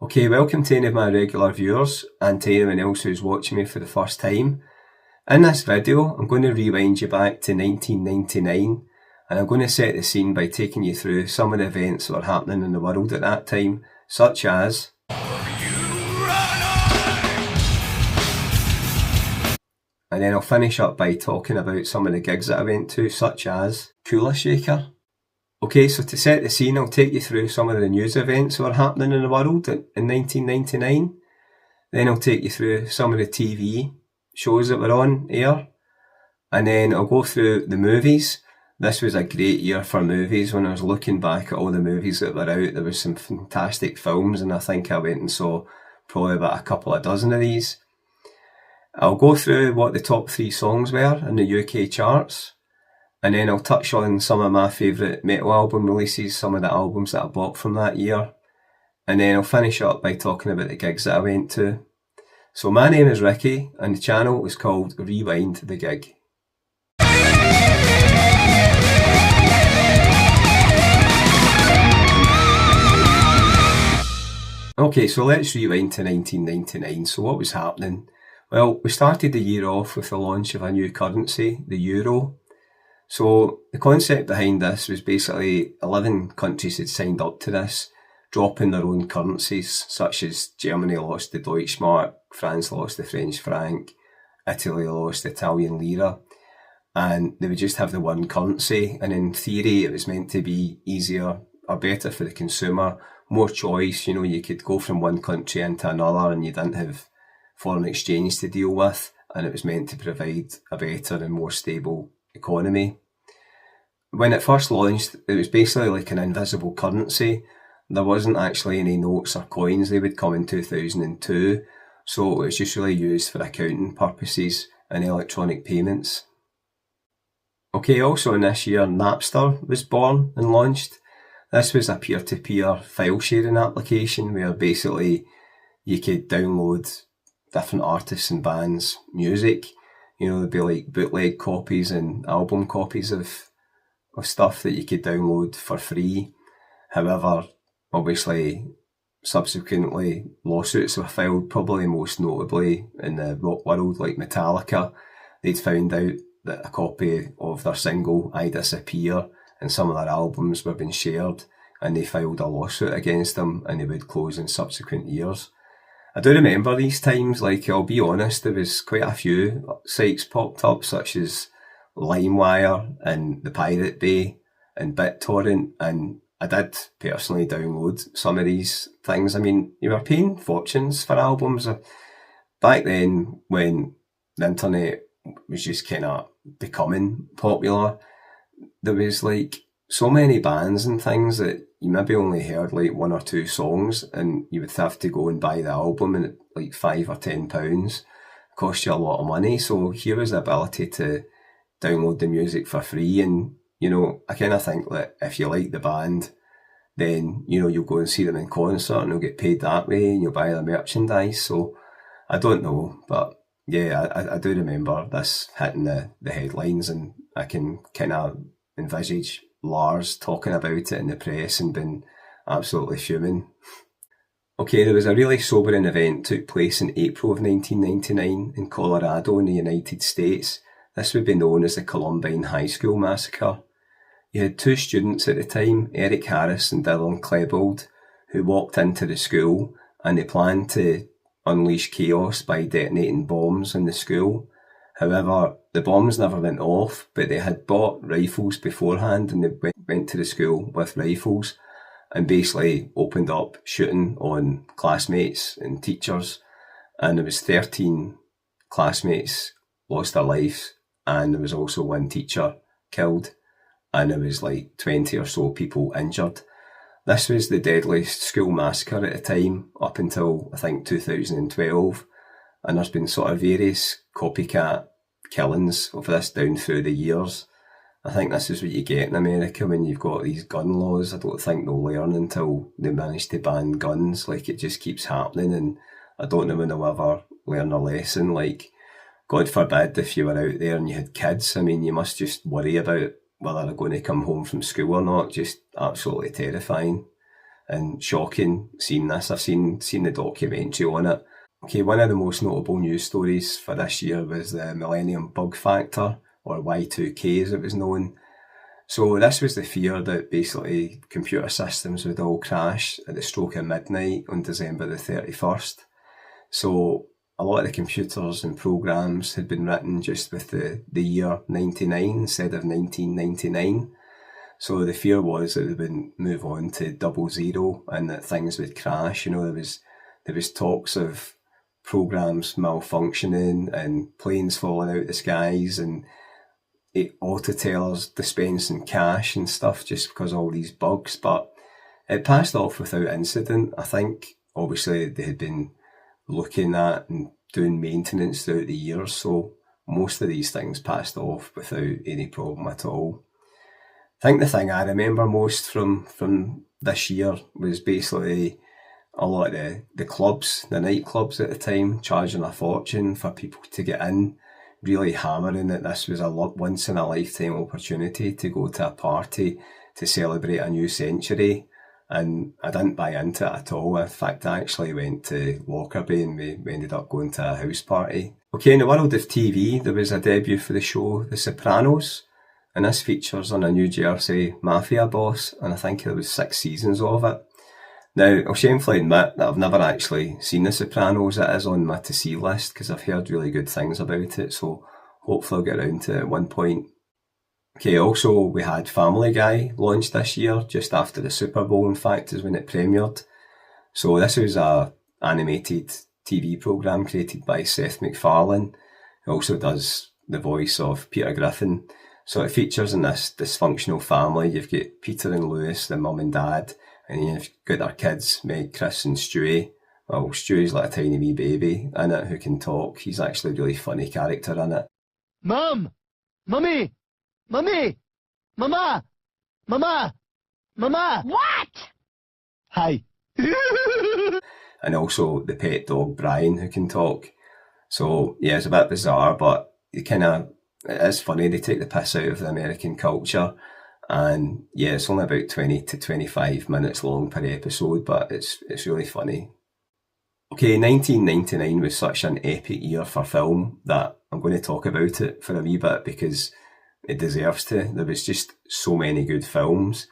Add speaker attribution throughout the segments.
Speaker 1: Okay, welcome to any of my regular viewers and to anyone else who's watching me for the first time. In this video, I'm going to rewind you back to 1999 and I'm going to set the scene by taking you through some of the events that were happening in the world at that time, such as and then I'll finish up by talking about some of the gigs that I went to, such as Kula Shaker. Okay, so to set the scene, I'll take you through some of the news events that were happening in the world in 1999. Then I'll take you through some of the TV shows that were on air. And then I'll go through the movies. This was a great year for movies. When I was looking back at all the movies that were out, there was some fantastic films, and I think I went and saw probably about a couple of dozen of these. I'll go through what the top 3 songs were in the UK charts. And then I'll touch on some of my favourite metal album releases, some of the albums that I bought from that year. And then I'll finish up by talking about the gigs that I went to. So my name is Ricky and the channel is called Rewind the Gig. Okay, so let's rewind to 1999. So what was happening? Well, we started the year off with the launch of a new currency, the euro. So the concept behind this was basically 11 countries had signed up to this, dropping their own currencies, such as Germany lost the Deutschmark, France lost the French franc, Italy lost the Italian lira, and they would just have the one currency. And in theory, it was meant to be easier or better for the consumer, more choice. You know, you could go from one country into another and you didn't have foreign exchange to deal with, and it was meant to provide a better and more stable economy. When it first launched, it was basically like an invisible currency. There wasn't actually any notes or coins. They would come in 2002, so it was just really used for accounting purposes and electronic payments. Okay, also in this year, Napster was born and launched. This was a peer-to-peer file sharing application where basically you could download different artists and bands' music. You know, there'd be like bootleg copies and album copies of stuff that you could download for free. However, obviously, subsequently, lawsuits were filed, probably most notably in the rock world, like Metallica. They'd found out that a copy of their single, I Disappear, and some of their albums were being shared, and they filed a lawsuit against them, and they would close in subsequent years. I do remember these times, like, I'll be honest, there was quite a few sites popped up, such as LimeWire and the Pirate Bay and BitTorrent, and I did personally download some of these things. I mean, you were paying fortunes for albums. Back then, when the internet was just kind of becoming popular, there was like so many bands and things that you maybe only heard like 1 or 2 songs, and you would have to go and buy the album, and like £5 or £10 cost you a lot of money. So here was the ability to download the music for free, and you know, I kind of think that if you like the band, then you know you'll go and see them in concert and you'll get paid that way, and you'll buy their merchandise. So I don't know, but yeah, I do remember this hitting the headlines, and I can kind of envisage Lars talking about it in the press and being absolutely fuming. Okay, there was a really sobering event took place in April of 1999 in Colorado in the United States. This would be known as the Columbine High School Massacre. You had 2 students at the time, Eric Harris and Dylan Klebold, who walked into the school and they planned to unleash chaos by detonating bombs in the school. However, the bombs never went off, but they had bought rifles beforehand, and they went to the school with rifles and basically opened up shooting on classmates and teachers. And there was 13 classmates lost their lives, and there was also 1 teacher killed, and there was like 20 or so people injured. This was the deadliest school massacre at the time, up until I think 2012. And there's been sort of various copycat killings of this down through the years. I think this is what you get in America when you've got these gun laws. I don't think they'll learn until they manage to ban guns. Like, it just keeps happening, and I don't know when they'll ever learn a lesson. Like, God forbid if you were out there and you had kids. I mean, you must just worry about whether they're going to come home from school or not. Just absolutely terrifying. and shocking seeing this. I've seen the documentary on it. Okay, one of the most notable news stories for this year was the Millennium bug factor, or Y2K as it was known. So this was the fear that basically computer systems would all crash at the stroke of midnight on December the 31st. So a lot of the computers and programs had been written just with the year 99 instead of 1999. So the fear was that they would move on to 00 and that things would crash. You know, there was talks of programs malfunctioning and planes falling out the skies and auto-tellers dispensing cash and stuff just because of all these bugs. But it passed off without incident. I think obviously they had been looking at and doing maintenance throughout the years, so most of these things passed off without any problem at all. I think the thing I remember most from this year was basically a lot of the clubs, the nightclubs at the time, charging a fortune for people to get in, really hammering that this was a once in a lifetime opportunity to go to a party to celebrate a new century. And I didn't buy into it at all. In fact, I actually went to Lockerbie and we ended up going to a house party. Okay, in the world of TV, there was a debut for the show The Sopranos, and this features on a New Jersey mafia boss, and I think there was 6 seasons of it. Now, I'll shamefully admit that I've never actually seen The Sopranos. It is on my to-see list because I've heard really good things about it, so hopefully I'll get around to it at one point. Okay, also we had Family Guy launched this year, just after the Super Bowl, in fact, is when it premiered. So this was a animated TV programme created by Seth MacFarlane, who also does the voice of Peter Griffin. So it features in this dysfunctional family. You've got Peter and Lewis, the mum and dad, and you've got their kids, Meg, Chris and Stewie. Well, Stewie's like a tiny wee baby in it who can talk. He's actually a really funny character in it.
Speaker 2: Mum! Mummy! Mummy! Mama! Mama! Mama!
Speaker 3: What?
Speaker 2: Hi.
Speaker 1: And also the pet dog, Brian, who can talk. So, yeah, it's a bit bizarre, but it is funny. They take the piss out of the American culture. And yeah, it's only about 20 to 25 minutes long per episode, but it's really funny. Okay, 1999 was such an epic year for film that I'm going to talk about it for a wee bit because it deserves to. There was just so many good films.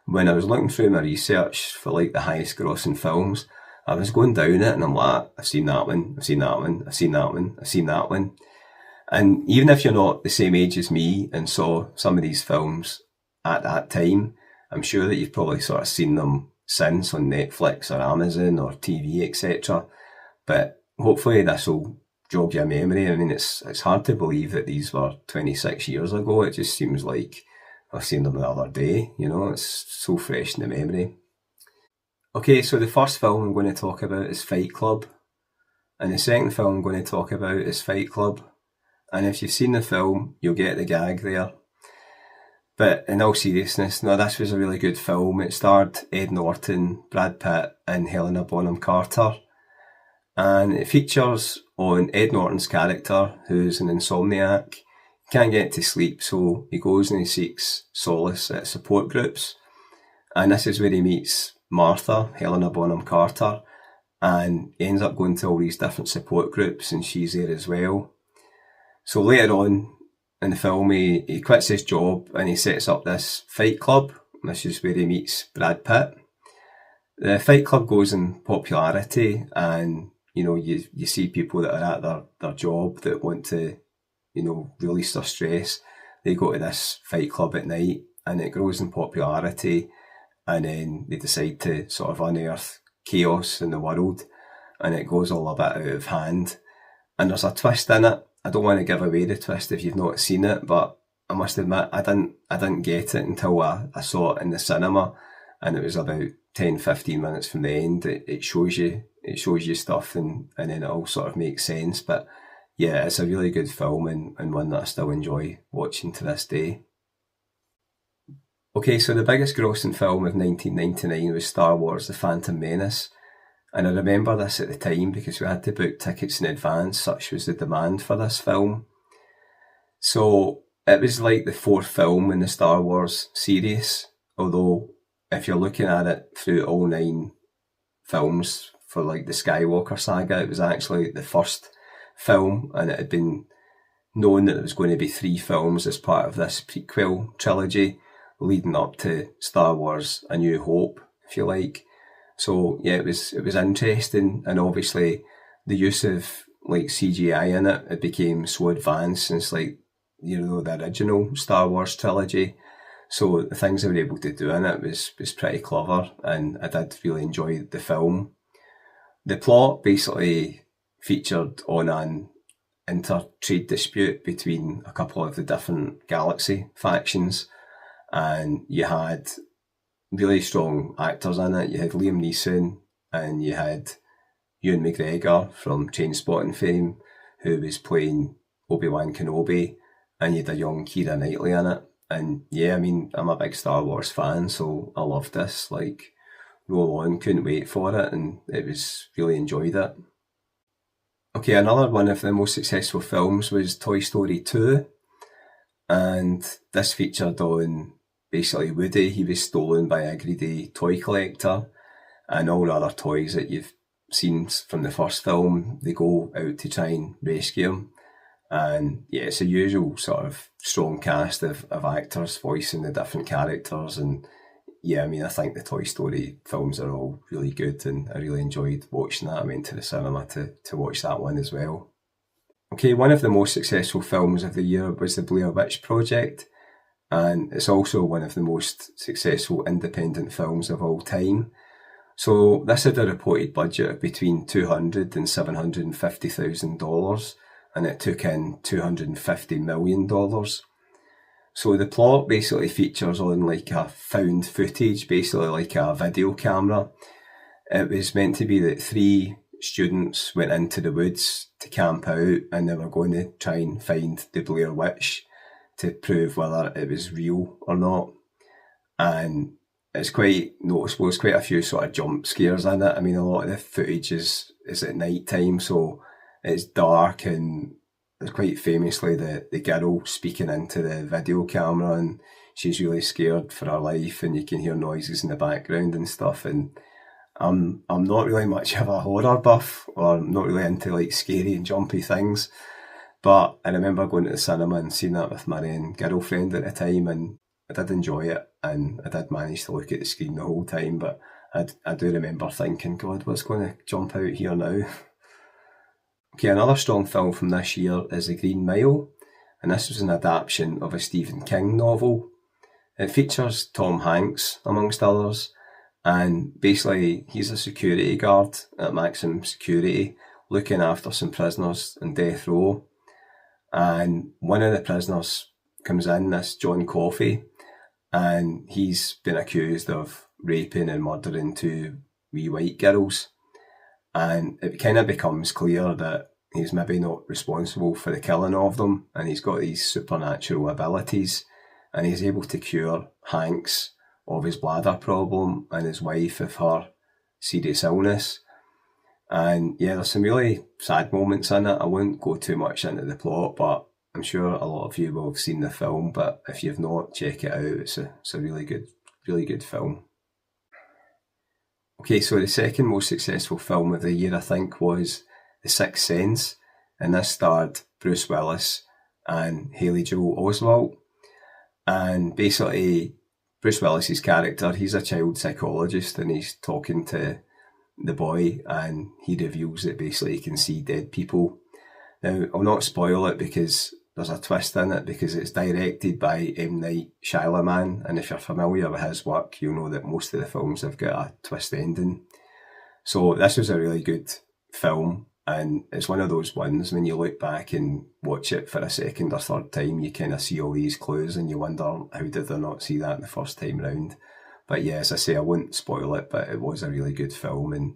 Speaker 1: When I was looking through my research for like the highest grossing films, I was going down it and I'm like, I've seen that one, I've seen that one, I've seen that one, I've seen that one. And even if you're not the same age as me and saw some of these films at that time, I'm sure that you've probably sort of seen them since on Netflix or Amazon or TV, etc. But hopefully this will jog your memory. I mean, it's hard to believe that these were 26 years ago. It just seems like I've seen them the other day, you know, it's so fresh in the memory. Okay, so the first film I'm going to talk about is Fight Club. And the second film I'm going to talk about is Fight Club. And if you've seen the film, you'll get the gag there. But in all seriousness, no, this was a really good film. It starred Ed Norton, Brad Pitt and Helena Bonham Carter. And it features on Ed Norton's character, who's an insomniac. He can't get to sleep, so he goes and he seeks solace at support groups. And this is where he meets Martha, Helena Bonham Carter, and he ends up going to all these different support groups and she's there as well. So later on in the film, he quits his job and he sets up this fight club. This is where he meets Brad Pitt. The fight club goes in popularity and, you know, you see people that are at their job that want to, you know, release their stress. They go to this fight club at night and it grows in popularity and then they decide to sort of unearth chaos in the world and it goes all a bit out of hand. And there's a twist in it. I don't want to give away the twist if you've not seen it, but I must admit I didn't get it until I saw it in the cinema, and it was about 10-15 minutes from the end. It shows you stuff and then it all sort of makes sense. But yeah, it's a really good film and one that I still enjoy watching to this day. Okay, so the biggest grossing film of 1999 was Star Wars The Phantom Menace. And I remember this at the time because we had to book tickets in advance, such was the demand for this film. So it was like the 4th film in the Star Wars series, although if you're looking at it through all 9 films for like the Skywalker saga, it was actually the first film, and it had been known that there was going to be 3 films as part of this prequel trilogy leading up to Star Wars A New Hope, if you like. So yeah, it was interesting, and obviously the use of like CGI in it became so advanced since like, you know, the original Star Wars trilogy. So the things they were able to do in it was pretty clever, and I did really enjoy the film. The plot basically featured on an inter-trade dispute between a couple of the different galaxy factions, and you had really strong actors in it. You had Liam Neeson, and you had Ewan McGregor from Trainspotting fame, who was playing Obi-Wan Kenobi, and you had a young Keira Knightley in it. And yeah, I mean, I'm a big Star Wars fan, so I loved this. Like, roll on, couldn't wait for it, and it was really enjoyed it. Okay, another one of the most successful films was Toy Story 2, and this featured on basically Woody. He was stolen by a greedy toy collector, and all the other toys that you've seen from the first film, they go out to try and rescue him. And yeah, it's a usual sort of strong cast of actors voicing the different characters, and yeah, I mean, I think the Toy Story films are all really good, and I really enjoyed watching that. I went to the cinema to watch that one as well. Okay, one of the most successful films of the year was the Blair Witch Project, and it's also one of the most successful independent films of all time. So this had a reported budget of between $200,000 and $750,000, and it took in $250 million. So the plot basically features on like a found footage, basically like a video camera. It was meant to be that 3 students went into the woods to camp out, and they were going to try and find the Blair Witch to prove whether it was real or not. And it's quite noticeable. There's quite a few sort of jump scares in it. I mean, a lot of the footage is at night time, so it's dark, and there's quite famously the girl speaking into the video camera, and she's really scared for her life, and you can hear noises in the background and stuff. And I'm not really much of a horror buff, or I'm not really into like scary and jumpy things. But I remember going to the cinema and seeing that with my girlfriend at the time, and I did enjoy it, and I did manage to look at the screen the whole time. But I do remember thinking, God, what's going to jump out here now? Okay, another strong film from this year is The Green Mile, and this was an adaptation of a Stephen King novel. It features Tom Hanks, amongst others, and basically he's a security guard at maximum security, looking after some prisoners on death row. And one of the prisoners comes in, this John Coffey, and he's been accused of raping and murdering 2 wee white girls. And it kind of becomes clear that he's maybe not responsible for the killing of them, and he's got these supernatural abilities, and he's able to cure Hanks of his bladder problem and his wife of her serious illness. And yeah, there's some really sad moments in it. I won't go too much into the plot, but I'm sure a lot of you will have seen the film, but if you've not, check it out. It's a really good film. Okay, so the second most successful film of the year, I think, was The Sixth Sense, and this starred Bruce Willis and Haley Joel Oswalt. And basically, Bruce Willis's character, he's a child psychologist, and he's talking to the boy, and he reveals that basically he can see dead people. Now, I'll not spoil it because there's a twist in it, because it's directed by M. Night Shyamalan, and if you're familiar with his work, you'll know that most of the films have got a twist ending. So this was a really good film, and it's one of those ones when you look back and watch it for a second or third time, you kind of see all these clues and you wonder, how did they not see that the first time round? But yeah, as I say, I won't spoil it, but it was a really good film and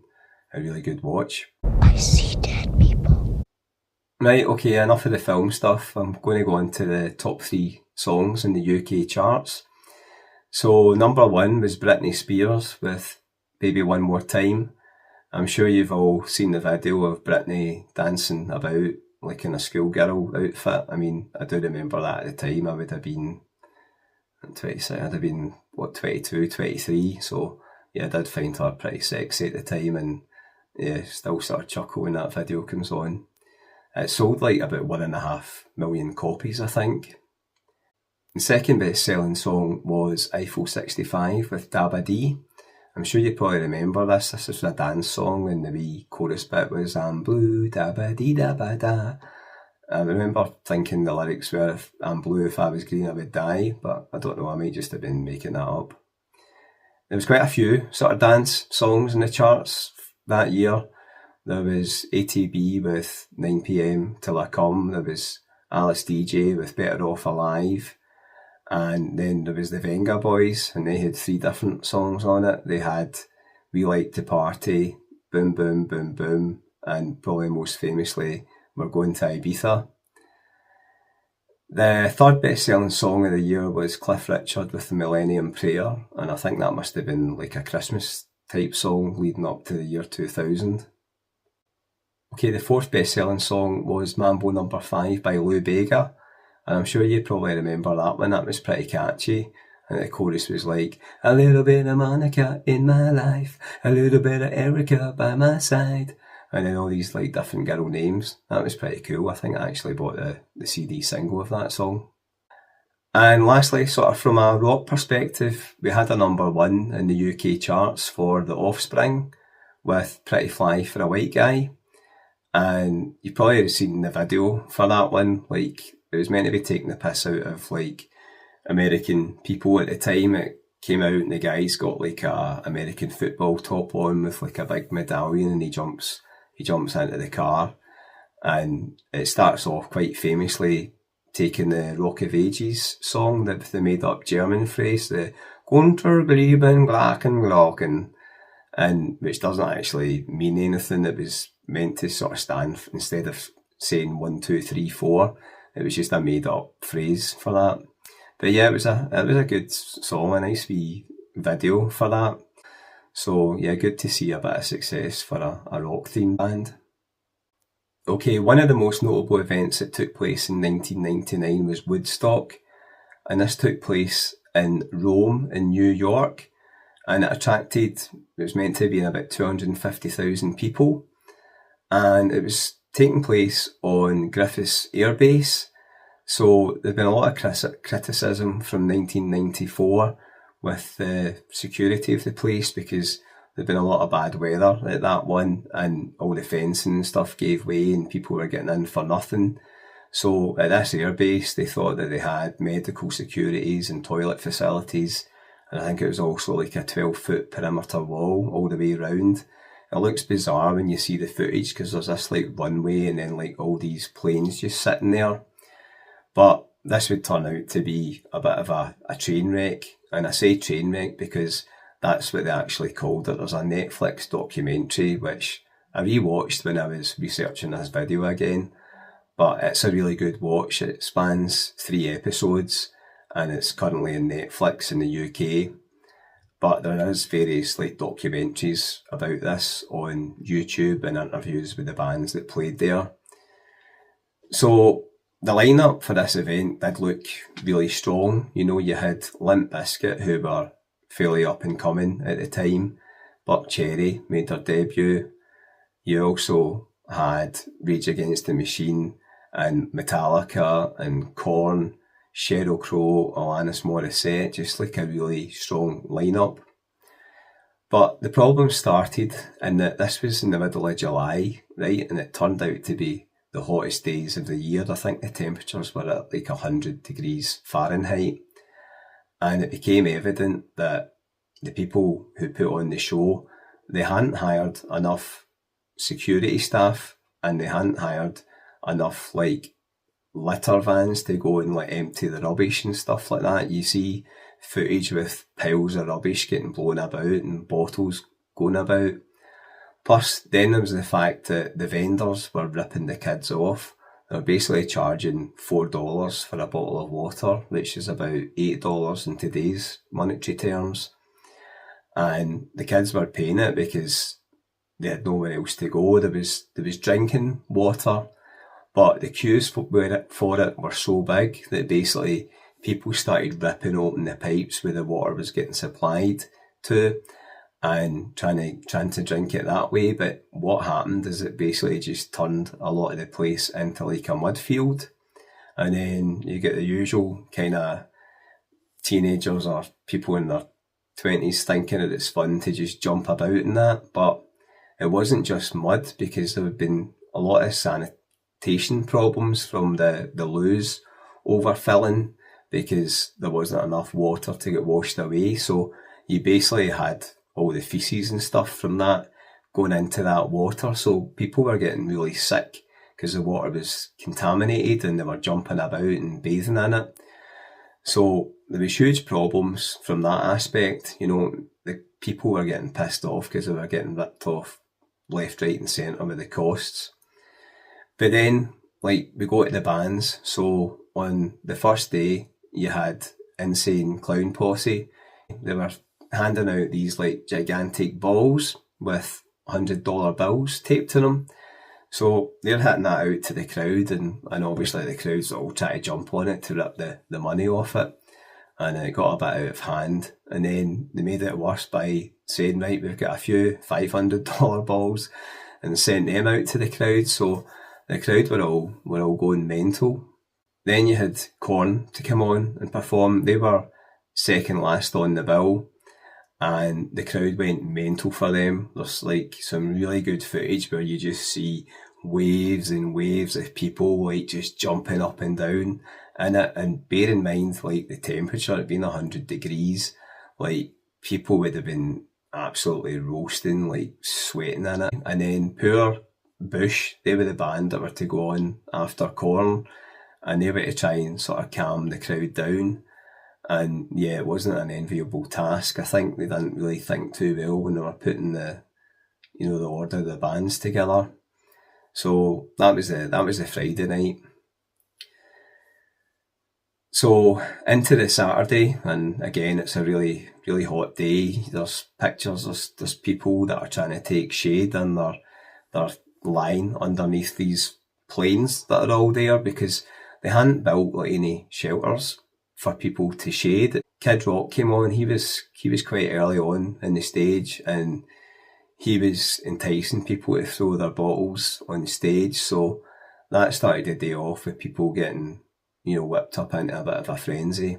Speaker 1: a really good watch.
Speaker 3: I see dead people.
Speaker 1: Right, okay, enough of the film stuff. I'm going to go into the top 3 songs in the UK charts. So number 1 was Britney Spears with Baby One More Time. I'm sure you've all seen the video of Britney dancing about like in a schoolgirl outfit. I mean, I do remember that at the time. I would have been, at 26, I'd have been, 22, 23, so yeah, I did find her pretty sexy at the time, and yeah, still sort of chuckle when that video comes on. It sold like about 1.5 million copies, I think. The second best-selling song was Eiffel 65 with Dabba Dee. I'm sure you probably remember this. This is a dance song, and the wee chorus bit was I'm blue, dabba dee dabba da. I remember thinking the lyrics were, if I'm blue, if I was green I would die, but I don't know, I might just have been making that up. There was quite a few sort of dance songs in the charts that year. There was ATB with 9pm Till I Come, there was Alice DJ with Better Off Alive, and then there was the Venga Boys, and they had 3 different songs on it. They had We Like to Party, Boom Boom Boom Boom, and probably most famously, We're Going to Ibiza. The third best-selling song of the year was Cliff Richard with the Millennium Prayer, and I think that must have been like a Christmas type song leading up to the year 2000. Okay, the fourth best-selling song was Mambo No. 5 by Lou Bega, and I'm sure you probably remember that one. That was pretty catchy, and the chorus was like, a little bit of Monica in my life, a little bit of Erica by my side, and then all these like different girl names. That was pretty cool. I think I actually bought the CD single of that song. And lastly, sort of from a rock perspective, we had a number 1 in the UK charts for The Offspring with Pretty Fly for a White Guy. And you probably have seen the video for that one. Like, it was meant to be taking the piss out of like American people at the time. It came out and the guy's got like a American football top on with like a big medallion, and he jumps into the car, and it starts off quite famously taking the Rock of Ages song, that the made up German phrase, the Unterglieben Glacken Glocken, and which doesn't actually mean anything. It was meant to sort of stand, instead of saying 1, 2, 3, 4, it was just a made up phrase for that. But yeah, it was a good song, a nice wee video for that. So yeah, good to see a bit of success for a rock themed band. Okay, one of the most notable events that took place in 1999 was Woodstock, and this took place in Rome in New York, and it was meant to be about 250,000 people, and it was taking place on Griffiths Air Base. So there's been a lot of criticism from 1994 with the security of the place, because there'd been a lot of bad weather at that one, and all the fencing and stuff gave way and people were getting in for nothing. So at this airbase, they thought that they had medical securities and toilet facilities, and I think it was also like a 12-foot perimeter wall all the way around. It looks bizarre when you see the footage, because there's this like runway and then like all these planes just sitting there. But this would turn out to be a bit of a train wreck. And I say train wreck because that's what they actually called it. There's a Netflix documentary which I rewatched when I was researching this video again. But it's a really good watch. It spans 3 episodes and it's currently on Netflix in the UK. But there is various like documentaries about this on YouTube and interviews with the bands that played there. So the lineup for this event did look really strong. You know, you had Limp Bizkit, who were fairly up and coming at the time. Buck Cherry made their debut. You also had Rage Against the Machine and Metallica and Korn, Sheryl Crow, Alanis Morissette, just like a really strong lineup. But the problem started in that this was in the middle of July, right? And it turned out to be the hottest days of the year. I think the temperatures were at like 100 degrees Fahrenheit. And it became evident that the people who put on the show, they hadn't hired enough security staff, and they hadn't hired enough like litter vans to go and like empty the rubbish and stuff like that. You see footage with piles of rubbish getting blown about and bottles going about. Plus, then there was the fact that the vendors were ripping the kids off. They were basically charging $4 for a bottle of water, which is about $8 in today's monetary terms. And the kids were paying it because they had nowhere else to go. There was drinking water, but the queues for it were so big that basically people started ripping open the pipes where the water was getting supplied to and trying to drink it that way. But what happened is it basically just turned a lot of the place into like a mud field. And then you get the usual kind of teenagers or people in their 20s thinking that it's fun to just jump about in that. But it wasn't just mud, because there had been a lot of sanitation problems from the loos overfilling because there wasn't enough water to get washed away. So you basically had all the feces and stuff from that going into that water. So people were getting really sick because the water was contaminated and they were jumping about and bathing in it. So there was huge problems from that aspect. You know, the people were getting pissed off because they were getting ripped off left, right and centre with the costs. But then, like, we go to the bands. So on the first day, you had Insane Clown Posse. They were handing out these like gigantic balls with $100 bills taped to them. So they're hitting that out to the crowd, and obviously the crowds all try to jump on it to rip the money off it. And it got a bit out of hand. And then they made it worse by saying, right, we've got a few $500 balls, and sent them out to the crowd. So the crowd were all going mental. Then you had Korn to come on and perform. They were second last on the bill, and the crowd went mental for them. There's like some really good footage where you just see waves and waves of people like just jumping up and down in it. And bear in mind, like, the temperature had been 100 degrees, like people would have been absolutely roasting, like sweating in it. And then poor Bush, they were the band that were to go on after Korn, and they were to try and sort of calm the crowd down. And yeah, it wasn't an enviable task. I think they didn't really think too well when they were putting the order of the bands together. So that was the Friday night. So into the Saturday, and again, it's a really, really hot day. There's pictures, there's people that are trying to take shade, and they're lying underneath these planes that are all there because they hadn't built like any shelters for people to shade. Kid Rock came on. He was quite early on in the stage, and he was enticing people to throw their bottles on stage. So that started the day off with people getting, whipped up into a bit of a frenzy.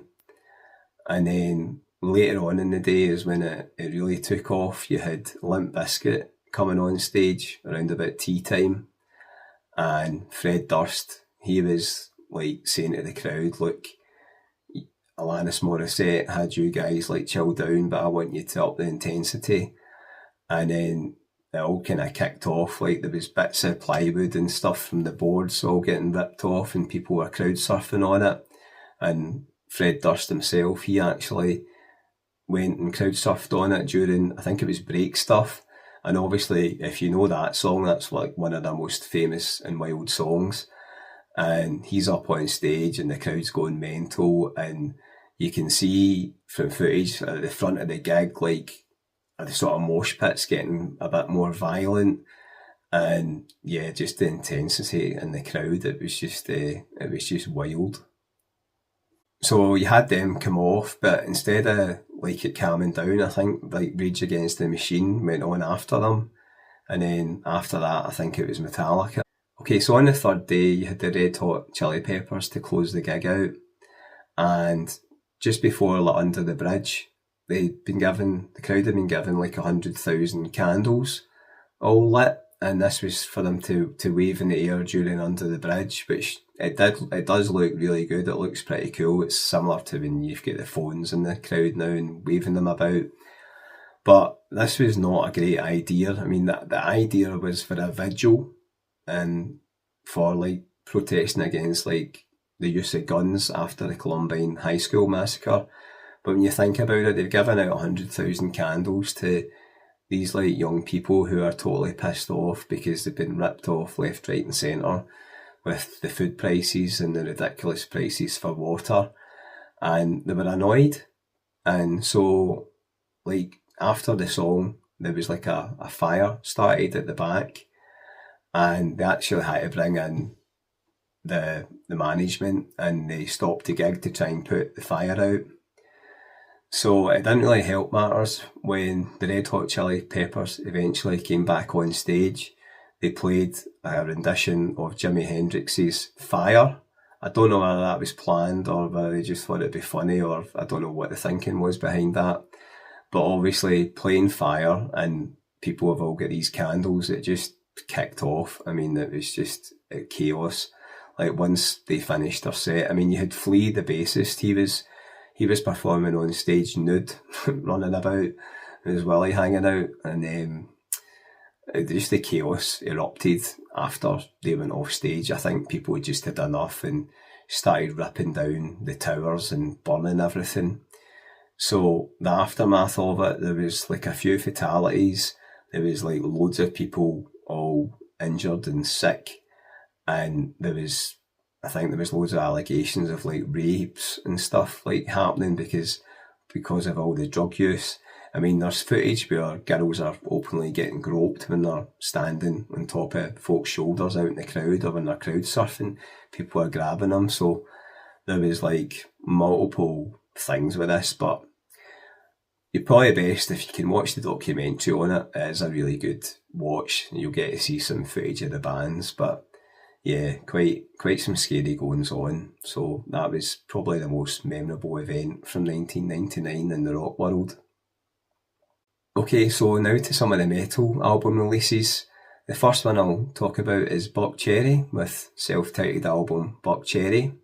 Speaker 1: And then later on in the day is when it really took off. You had Limp Bizkit coming on stage around about tea time, and Fred Durst, he was like saying to the crowd, look, Alanis Morissette had you guys like chill down, but I want you to up the intensity. And then it all kind of kicked off. Like, there was bits of plywood and stuff from the boards all getting ripped off, and people were crowd surfing on it. And Fred Durst himself, he actually went and crowd surfed on it during, I think it was Break Stuff. And obviously, if you know that song, that's like one of the most famous and wild songs. And he's up on stage and the crowd's going mental, and you can see from footage at the front of the gig, like, the sort of mosh pit's getting a bit more violent. And yeah, just the intensity in the crowd, it was just wild. So you had them come off, but instead of like it calming down, I think like Rage Against the Machine went on after them. And then after that, I think it was Metallica. Okay, so on the third day, you had the Red Hot Chili Peppers to close the gig out. And just before Lit Under the Bridge, the crowd had been given like 100,000 candles all lit. And this was for them to wave in the air during Under the Bridge, which it does look really good. It looks pretty cool. It's similar to when you've got the phones in the crowd now and waving them about. But this was not a great idea. I mean, the idea was for a vigil and for like protesting against like the use of guns after the Columbine high school massacre. But when you think about it, they've given out 100,000 candles to these like young people who are totally pissed off because they've been ripped off left, right and centre with the food prices and the ridiculous prices for water. And they were annoyed. And so, like, after the song, there was like a fire started at the back, and they actually had to bring in the management, and they stopped the gig to try and put the fire out. So it didn't really help matters when the Red Hot Chili Peppers eventually came back on stage. They played a rendition of Jimi Hendrix's Fire. I don't know whether that was planned or whether they just thought it'd be funny, or I don't know what the thinking was behind that. But obviously playing Fire and people have all got these candles, it just kicked off. I mean, it was just chaos. Like once they finished their set, I mean, you had Flea, the bassist, he was performing on stage nude, running about, his willy hanging out, and just the chaos erupted after they went off stage. I think people just had enough and started ripping down the towers and burning everything. So the aftermath of it, there was like a few fatalities. There was like loads of people all injured and sick, and I think there was loads of allegations of like rapes and stuff like happening because of all the drug use. I mean, there's footage where girls are openly getting groped when they're standing on top of folks' shoulders out in the crowd, or when they're crowd surfing, people are grabbing them. So there was like multiple things with this, but you're probably best if you can watch the documentary on it. It is a really good watch. You'll get to see some footage of the bands, but yeah, quite some scary goings on. So that was probably the most memorable event from 1999 in the rock world. Okay, so now to some of the metal album releases. The first one I'll talk about is Buck Cherry with self-titled album Buck Cherry.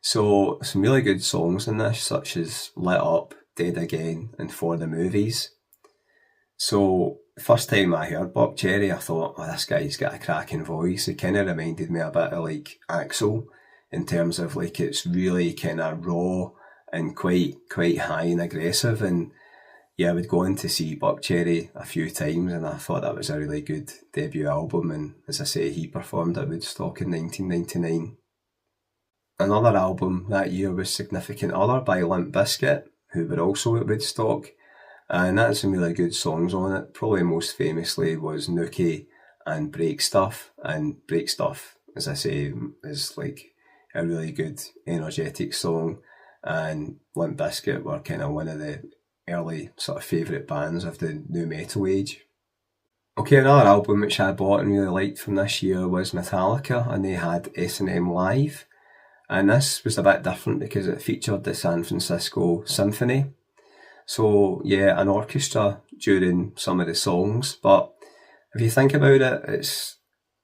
Speaker 1: So some really good songs in this, such as Lit Up, Dead Again and For the Movies. So first time I heard Buck Cherry, I thought, oh, this guy's got a cracking voice. It kind of reminded me a bit of like Axl in terms of like it's really kind of raw and quite high and aggressive. And yeah, I would go in to see Buck Cherry a few times, and I thought that was a really good debut album. And as I say, he performed at Woodstock in 1999. Another album that year was Significant Other by Limp Bizkit, who were also at Woodstock. And that had some really good songs on it. Probably most famously was Nookie and Break Stuff. And Break Stuff, as I say, is like a really good, energetic song. And Limp Bizkit were kind of one of the early sort of favourite bands of the nu metal age. Okay, another album which I bought and really liked from this year was Metallica, and they had S&M Live. And this was a bit different because it featured the San Francisco Symphony. So yeah, an orchestra during some of the songs, but if you think about it,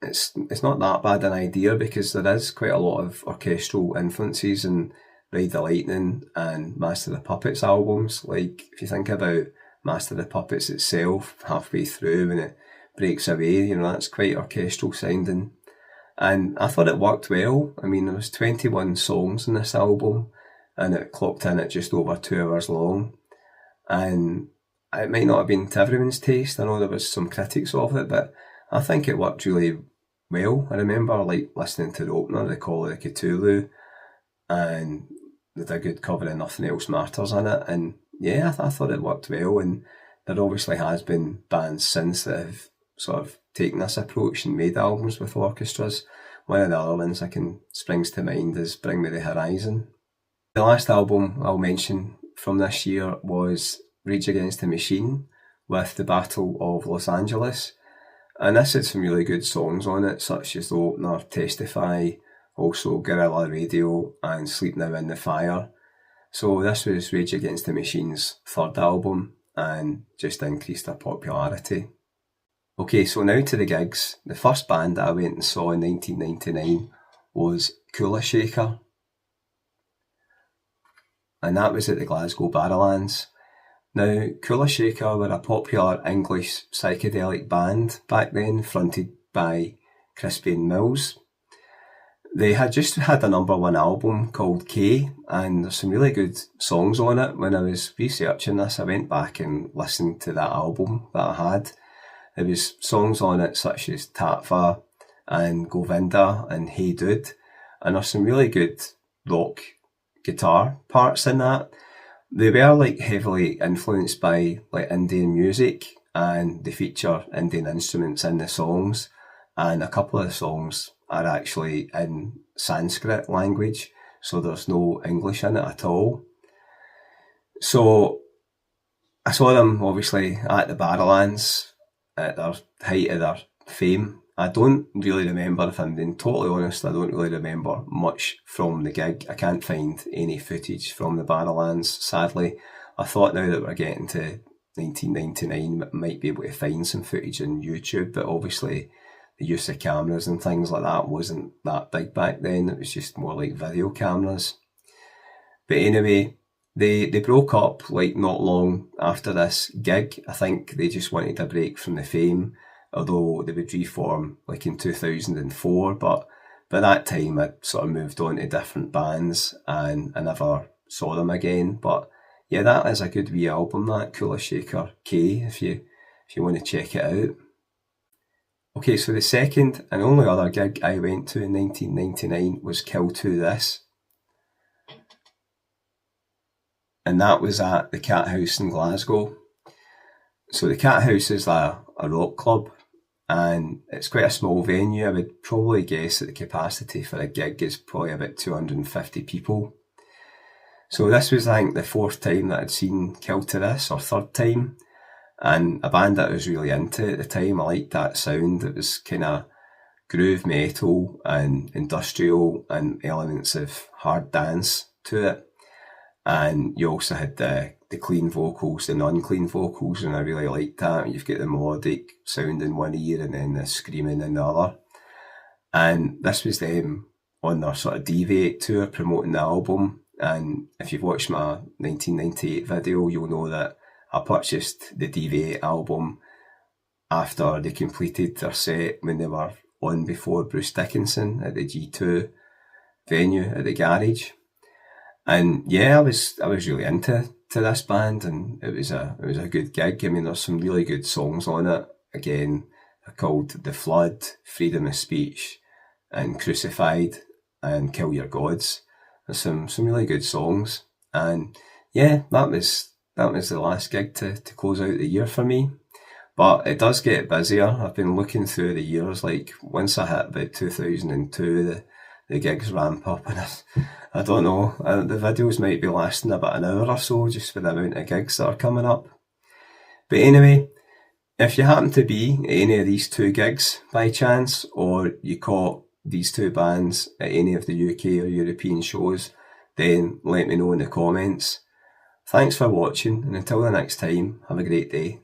Speaker 1: it's not that bad an idea because there is quite a lot of orchestral influences in Ride the Lightning and Master of the Puppets albums. Like if you think about Master of the Puppets itself, halfway through when it breaks away, that's quite orchestral sounding. And I thought it worked well. I mean, there was 21 songs in this album and it clocked in at just over 2 hours long. And it might not have been to everyone's taste. I know there was some critics of it, but I think it worked really well. I remember like listening to the opener, The Call of the Cthulhu, and they did a good cover of Nothing Else Matters in it. And yeah, I thought it worked well. And there obviously has been bands since that have sort of taken this approach and made albums with orchestras. One of the other ones springs to mind is Bring Me the Horizon. The last album I'll mention from this year was Rage Against the Machine with The Battle of Los Angeles. And this had some really good songs on it, such as the opener, Testify, also Guerrilla Radio and Sleep Now in the Fire. So this was Rage Against the Machine's third album and just increased their popularity. Okay, so now to the gigs. The first band that I went and saw in 1999 was Kula Shaker. And that was at the Glasgow Barrowlands. Now, Kula Shaker were a popular English psychedelic band back then, fronted by Crispian Mills. They had just had a number one album called K, and there's some really good songs on it. When I was researching this, I went back and listened to that album that I had. There was songs on it such as Tatva and Govinda and Hey Dude, and there's some really good rock guitar parts in that. They were like heavily influenced by like Indian music, and they feature Indian instruments in the songs, and a couple of the songs are actually in Sanskrit language, so there's no English in it at all. So I saw them obviously at the Barrowlands at their height of their fame. I don't really remember, if I'm being totally honest, I don't really remember much from the gig. I can't find any footage from the Barrowlands, sadly. I thought now that we're getting to 1999, I might be able to find some footage on YouTube, but obviously the use of cameras and things like that wasn't that big back then. It was just more like video cameras. But anyway, they broke up like not long after this gig. I think they just wanted a break from the fame, although they would reform like in 2004. But by that time I'd sort of moved on to different bands and I never saw them again. But yeah, that is a good wee album, that Kula Shaker K, if you want to check it out. Okay, so the second and only other gig I went to in 1999 was Kill To This. And that was at the Cat House in Glasgow. So the Cat House is a rock club, and it's quite a small venue. I would probably guess that the capacity for a gig is probably about 250 people. So this was, I think, the fourth time that I'd seen Kill To This, or third time. And a band that I was really into at the time. I liked that sound. It was kind of groove metal and industrial and elements of hard dance to it. And you also had the clean vocals, the non-clean vocals, and I really liked that. You've got the melodic sound in one ear and then the screaming in the other. And this was them on their sort of Deviate tour promoting the album. And if you've watched my 1998 video, you'll know that I purchased the Deviate album after they completed their set when they were on before Bruce Dickinson at the G2 venue at the garage. And yeah, I was really into this band, and it was a good gig. I mean, there's some really good songs on it. Again, they're called The Flood, Freedom of Speech, and Crucified, and Kill Your Gods. There's some really good songs. And yeah, that was the last gig to close out the year for me. But it does get busier. I've been looking through the years, like once I hit about 2002, the gigs ramp up, and I don't know, the videos might be lasting about an hour or so just for the amount of gigs that are coming up. But anyway, if you happen to be at any of these two gigs by chance, or you caught these two bands at any of the UK or European shows, then let me know in the comments. Thanks for watching, and until the next time, have a great day.